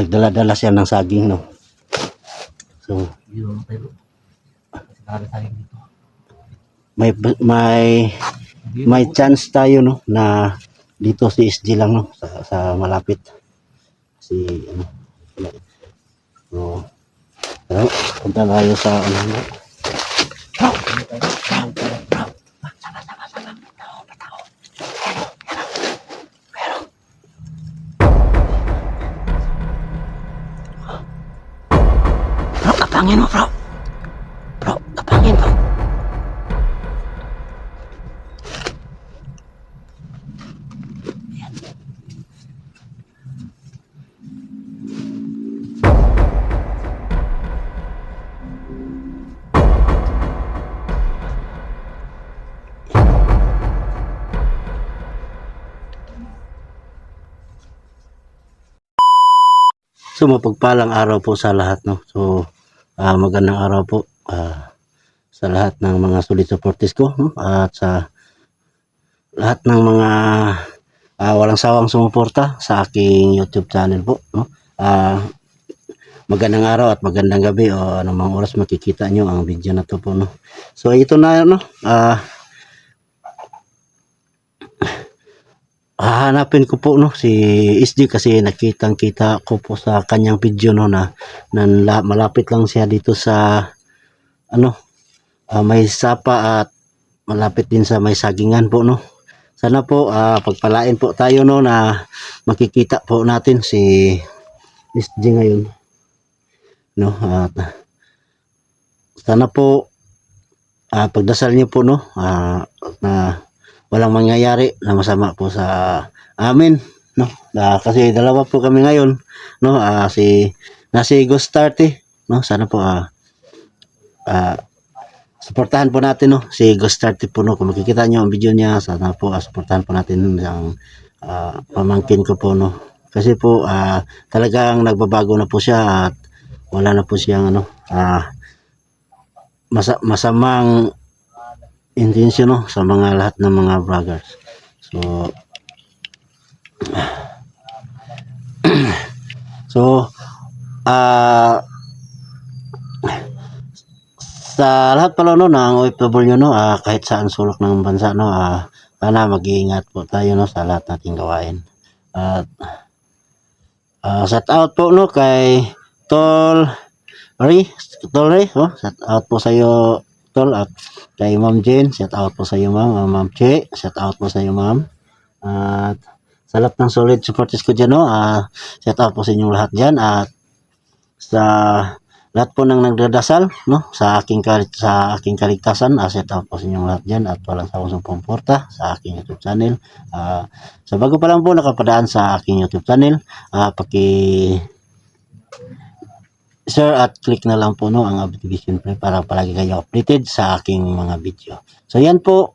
nagdala-dala siya ng saging, no. So may chance tayo, no, na dito si SG lang, no, sa malapit si ano. So punta tayo sa ano. Bro, kapangin mo, bro. Bro, kapangin, bro. So mapagpalang araw po sa lahat, no. So magandang araw po sa lahat ng mga solid supporters ko, no? At sa lahat ng mga walang sawang sumuporta sa aking YouTube channel po, no. Magandang araw at magandang gabi o anumang oras makikita nyo ang video na to po, no. So ito na, no. Hahanapin ko po, no, si SD kasi nakitang-kita ko po sa kanyang video, no, na malapit lang siya dito sa ano, may sapa at malapit din sa may sagingan po, no. Sana po pagpalain po tayo, no, na makikita po natin si SD ngayon, no. At sana po pagdasal niyo po, no, na walang mangyayari na masama po sa amin, no. Kasi dalawa po kami ngayon, no. Si Ghost 30, no. Sana po suportahan po natin, no, si Ghost 30 po, no. Kung makikita nyo ang video niya, sana po suportahan po natin ang pamangkin ko po, no. Kasi po talagang nagbabago na po siya at wala na po siyang ano, masamang intensyon, no, sa mga lahat ng mga vloggers. So sa lahat pala, no, ng OFW, no, kahit saan sulok ng bansa, no, sana mag-iingat po tayo, no, sa lahat nating gawain. At shout out po, no, kay Tol Ray, oh, shout out po sa iyo, Tol. At kay Ma'am Jane, shout out po sa iyo, Ma'am. Ma'am Che, shout out po sa iyo, Ma'am. At sa lahat ng solid supporters ko dyan, no, shout out po sa inyong lahat dyan. At sa lahat po nang nagdadasal, no, sa aking kaligtasan, shout out po sa inyong lahat dyan. At walang sawang sumuporta sa aking YouTube channel. So bago pa lang po nakapadaan sa aking YouTube channel, share at click na lang po, no, ang notification bell para palagi kayo updated sa aking mga video. So yan po,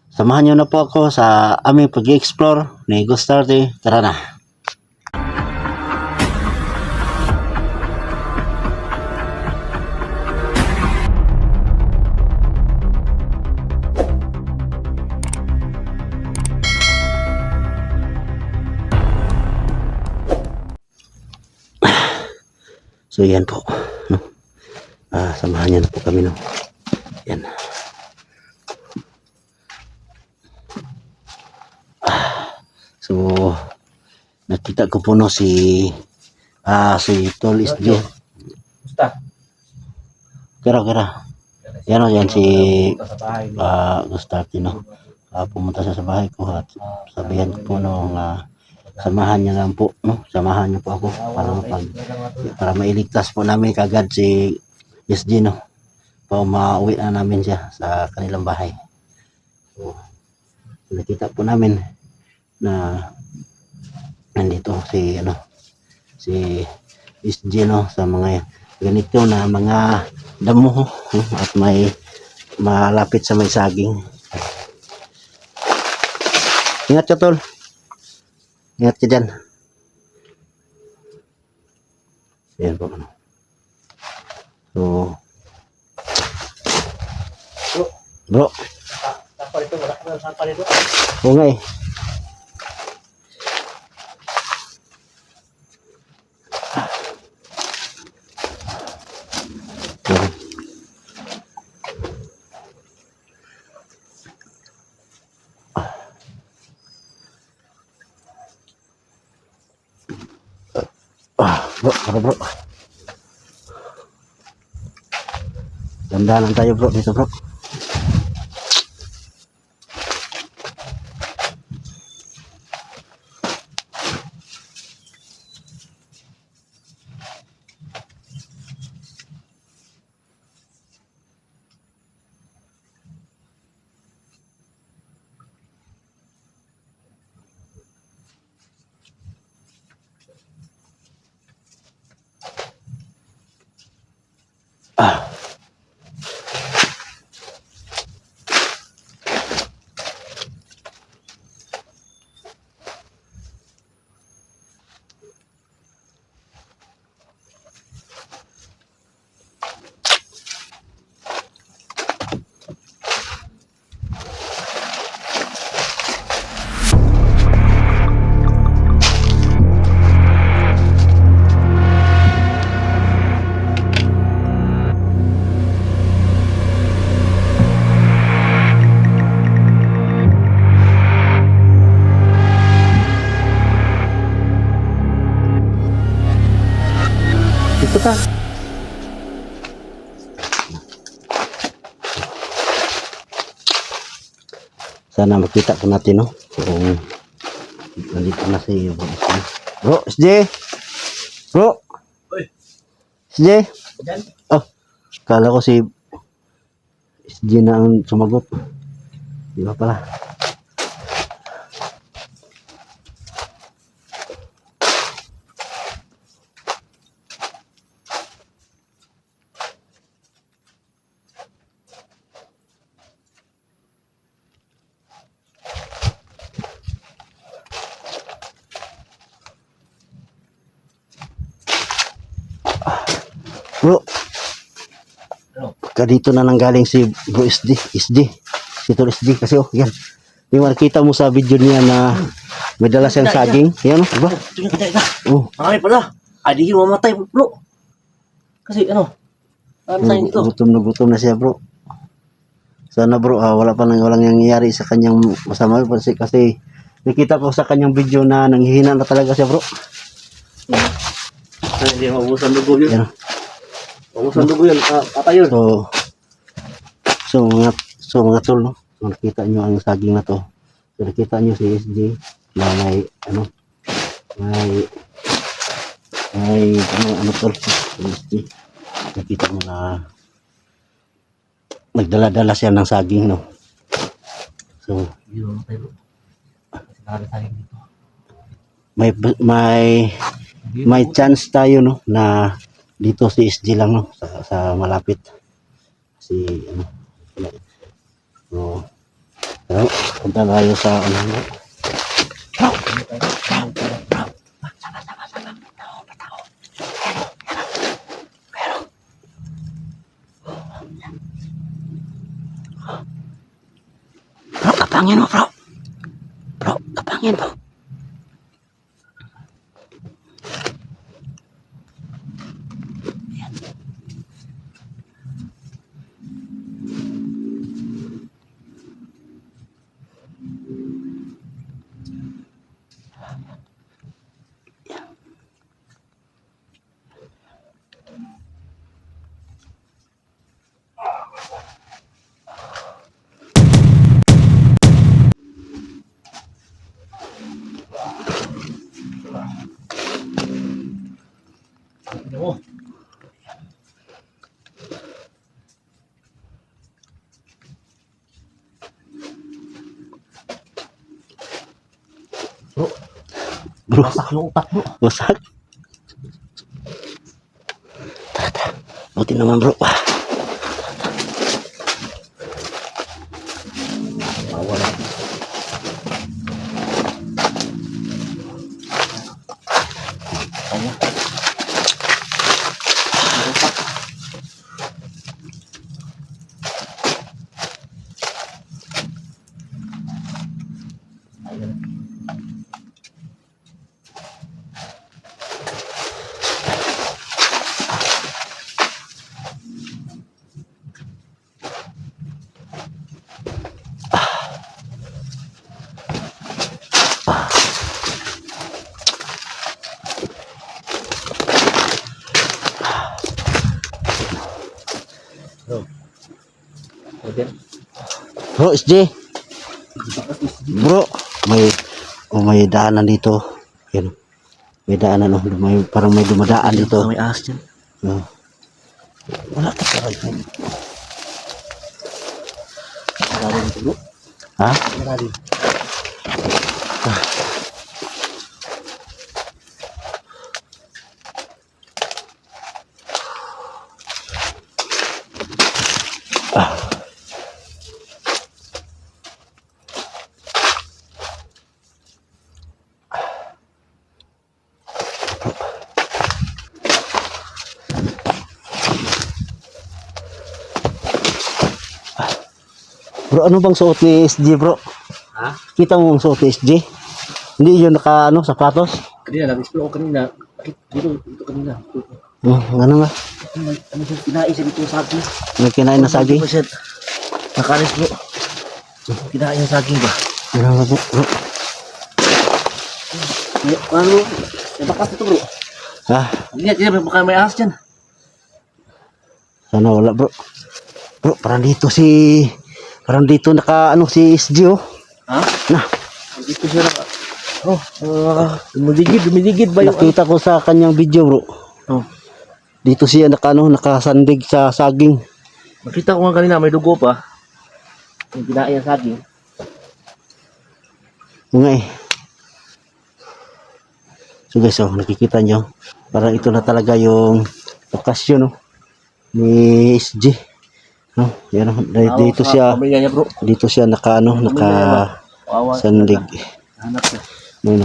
samahan nyo na po ako sa aming pag-explore ni Ghost 30. Tara na. So yan po, no. Samahan niyo na po kami, no. Yan. So nakita ko po, no, si Tol SG. Basta. Kara. Yan, no, yan si Ghost 30, no. Pumunta siya sa bahay ko at sabihan ko po, no, samahan niya lang po, no. Samahan niyo po ako para mailigtas po namin kagad si SG, no. Mauwi na namin siya sa kanilang bahay. So nakita po namin na nandito si SG, no, sa mga ganito na mga damo, no, at may malapit sa may saging. Ingat ka, Tol. Ingat ka dyan. Ayan po. So, bro. Oo nga eh. Yan. Bro, tara bro. Dandanan tayo bro dito bro. Dito ka. Sana makita ko natin, no? Kung nandito na si Bro SJ. Bro, SJ! Bro! Uy. SJ! Diyan? Oh, kala ko si SJ na ang sumagot. Di ba pala? Bro, dito na nanggaling si Bro SD. Si Tol SD kasi oh, yan. Yung makita mo sa video niya na may dala siyang saging. Yan oh, diba? Ito kita. Oh, Marami pala. Ay, di mo mamatay, bro. Kasi ano, sayang ito. gutom na siya bro. Sana bro, walang nangyayari sa kanyang masama kasi nakita ko sa kanyang video na nanghihina na talaga siya bro. Ay, hindi maubusan dugo yun. Yan. Maubusan dugo yun. Patay yun. So mga tol, no? So, nakita nyo ang saging na to. So nakita nyo si SJ na may ano tol, si SJ. Nakita mo na nagdala-dala siya ng saging, no? So Hindi mo mamatay, bro. Kasi nakakasayang dito. may chance tayo, no, na dito si SJ lang, no, sa malapit si ano. So pero punta tayo sa ano, no? Bro, kapangin mo bro. Bro, kapangin mo. Tignan mo. Bro, Wasak yung utak, bro. wasak. Buti naman bro. Mawala. Kanya. Bro, SJ. Bro, may daanan dito. Yan. May daanan, oh. Parang may dumadaan dito. May ahas dyan. Oh. Wala ka talaga. Marami dito bro. Ha? Marami. Bro, ano bang suot ni SJ, bro? Ha? Kita mo ang suot ni SJ? Hindi yun naka, sapatos? Kanina, nag-explore ako kanina. Dito kanina. Ano nga? Ano siya, kinain siya dito sa akin. May kinain na saging? Ano siya? Nakalis bro. Kinain yung saging ba? Ano nga, bro? Ano? May bakas dito bro. Ha? Hindi niya, baka may ahas dyan. Sana wala, bro. Bro, parang dito naka, si SJ, oh. Ha? Na, Dito siya na. Oh, dumiligid ba yung... nakita ko sa kanyang video, bro. Oh. Dito siya nakasandig sa saging. Nakita ko nga kanina, may dugo pa. Yung kinain yung saging. Nga eh. So guys, oh, nakikita nyo. Parang ito na talaga yung lokasyon, no, ni SJ. No, yan, dito siya, Pamilya niya bro. dito siya nakasandig. Hanap siya. May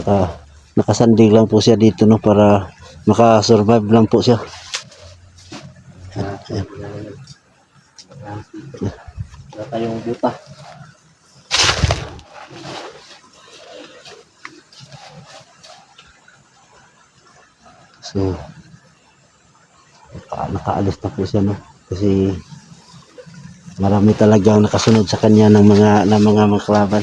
nakasandig lang po siya dito, no, para makasurvive lang po siya. Ayan. Wala tayong buta. So, nakaalis na po siya, no, kasi marami talagang nakasunod sa kanya ng mga kalaban.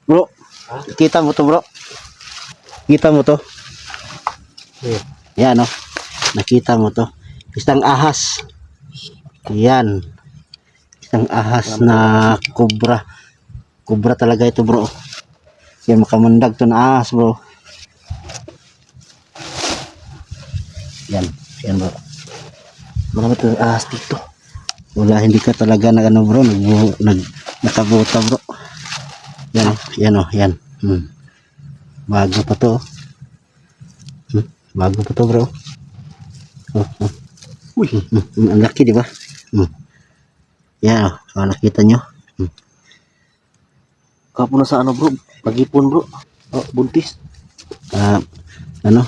Bro, kita mo to, bro? Kita mo to? Yan, no? Nakita mo to? Isang ahas. Yan. Isang ahas na kubra. Kubra talaga ito, bro. Yan, makamundag to na ahas, bro. Yan. Yan, bro. Marami ito ahas dito. Wala, hindi ka talaga bro, nakabuta, bro. Yan, yan, oh, yan. Bago pa to. Bago pa to, bro. Uy, ang laki, di ba? Yan, oh, nakita nyo. Kapo na sa ano bro, pag-ipon bro. Oh, buntis. Ano?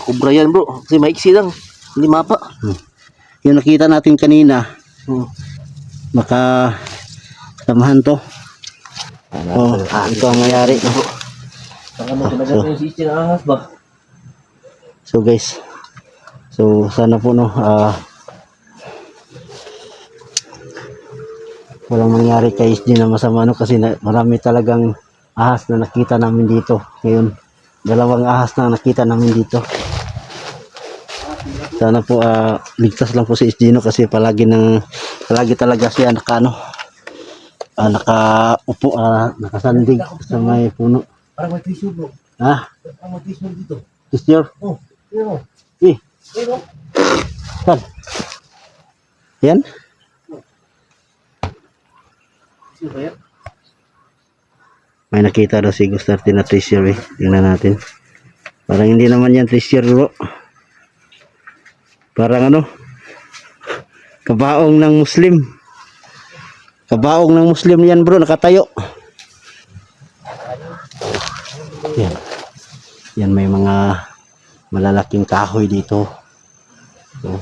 Kubra yan bro, kasi maiksi lang. Hindi mapa. Yung nakita natin kanina, baka samahan to. Ito ang mayari. Saka mo tinagal yung sisi na ahas ba? So guys, so sana po, no, walang mangyari kay SJ na masama, no, kasi marami talagang ahas na nakita namin dito. Ngayon, 2 ahas na nakita namin dito. Sana po ligtas lang po si SJ, no, kasi palagi talaga siya nakaupo, nakasandig sa may puno. Parang may tissue bro. Ha? Parang may tissue dito. Tissue? Oh, yun o. Eh, Yun o. saan? Yan? Tissue ba yan? May nakita daw si Gustarte na tissue, eh. Tingnan natin. Parang hindi naman yan tissue, bro. Parang kabaong ng Muslim. Kabaong ng Muslim yan, bro, nakatayo. Yan. Yan, may mga malalaking kahoy dito. So,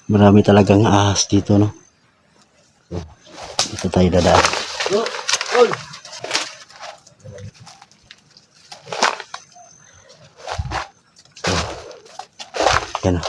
marami talagang ahas dito, no. So, dito tayo dadaan. Yan.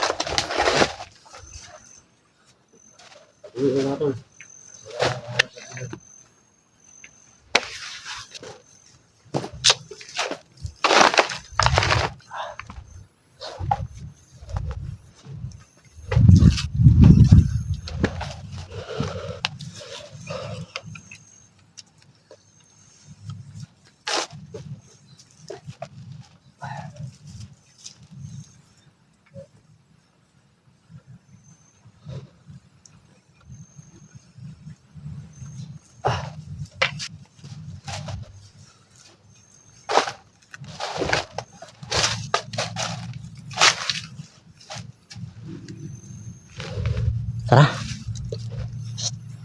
Tara.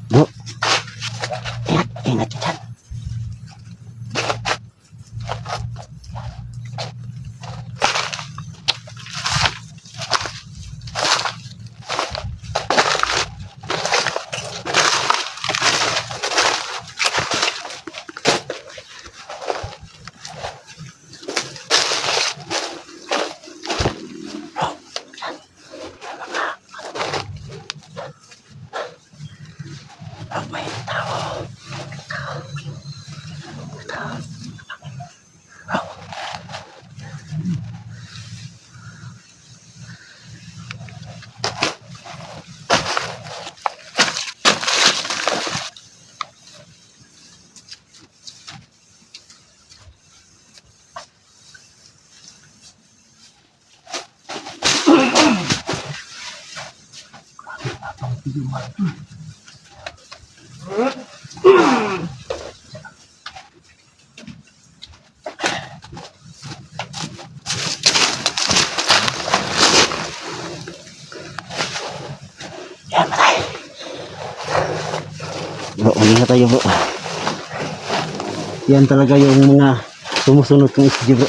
Bro. Ingat, ingat dyan. Oh, may tao. Yan, matay. Bro, malingat tayo bro. Yan talaga yung mga sumusunod kong isdi bro.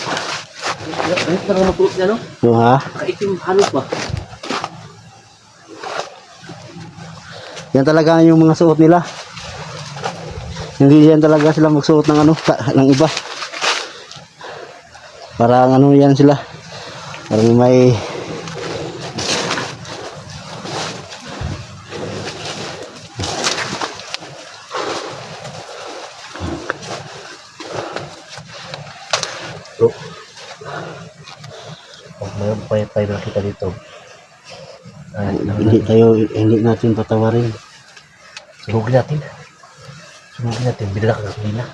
Ano talaga matuot niya, no? So ha? Kaitim halos ba? Yan talaga yung mga suot nila. Hindi yan talaga sila magsuot ng ano, ng iba. Parang ano yan sila. Parang may Bro. Pag may pay-pay na kita dito. hindi natin patawarin. Sunugin natin. Sunugin natin. Binala ka kanina.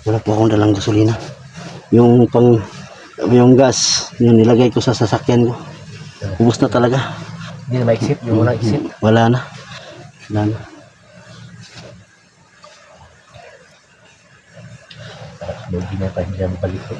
Wala po akong dalang gasolina. Yung gas, yung nilagay ko sa sasakyan ko. Ubus na talaga. Hindi na maisip. Yung unang isip. Wala na. Wala na. Sunugin natin. Hindi na balik ko.